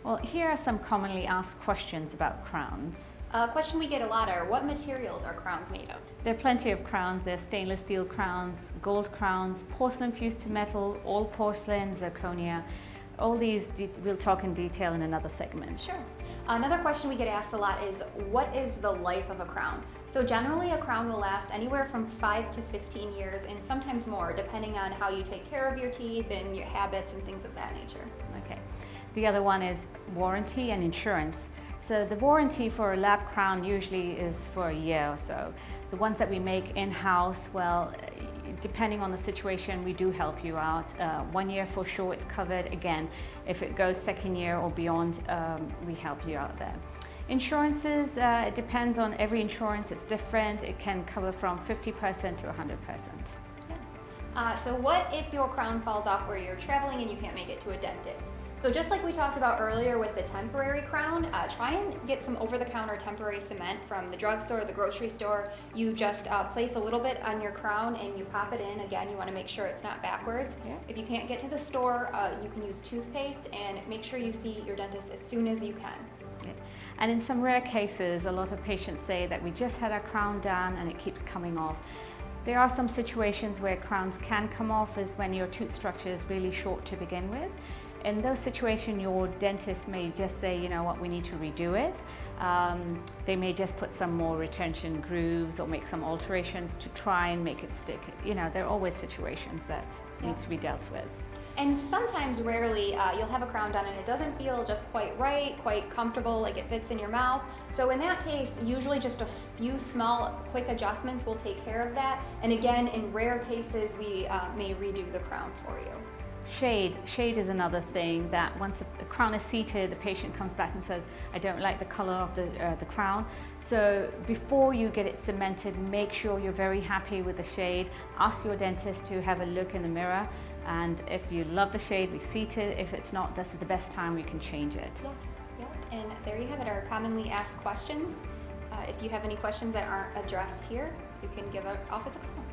Well, here are some commonly asked questions about crowns. A question we get a lot are, what materials are crowns made of? There are plenty of crowns. There are stainless steel crowns, gold crowns, porcelain fused to metal, all porcelain, zirconia. All these we'll talk in detail in another segment. Sure. Another question we get asked a lot is, what is the life of a crown? So generally a crown will last anywhere from 5 to 15 years and sometimes more, depending on how you take care of your teeth and your habits and things of that nature. Okay. The other one is warranty and insurance. So the warranty for a lab crown usually is for a year or so. The ones that we make in-house, well, depending on the situation, we do help you out. 1 year for sure it's covered. Again, if it goes second year or beyond, we help you out there. Insurances, it depends on every insurance, it's different. It can cover from 50% to 100%. So what if your crown falls off where you're traveling and you can't make it to a dentist? So just like we talked about earlier with the temporary crown, try and get some over-the-counter temporary cement from the drugstore or the grocery store. You just place a little bit on your crown and you pop it in. Again, you want to make sure it's not backwards. Yeah. If you can't get to the store, you can use toothpaste, and make sure you see your dentist as soon as you can. Yeah. And in some rare cases, a lot of patients say that we just had our crown done and it keeps coming off. There are some situations where crowns can come off, is when your tooth structure is really short to begin with. In those situations, your dentist may just say, you know what, we need to redo it. They may just put some more retention grooves or make some alterations to try and make it stick. You know, there are always situations that need to be dealt with. And sometimes, rarely, you'll have a crown done and it doesn't feel just quite right, quite comfortable, like it fits in your mouth. So in that case, usually just a few small, quick adjustments will take care of that. And again, in rare cases, we may redo the crown for you. Shade is another thing that once a crown is seated, the patient comes back and says, I don't like the color of the crown. So before you get it cemented, make sure you're very happy with the shade. Ask your dentist to have a look in the mirror, and if you love the shade, we seat it. If it's not, this is the best time we can change it. Yeah. And there you have it, our commonly asked questions. If you have any questions that aren't addressed here, you can give our office a call.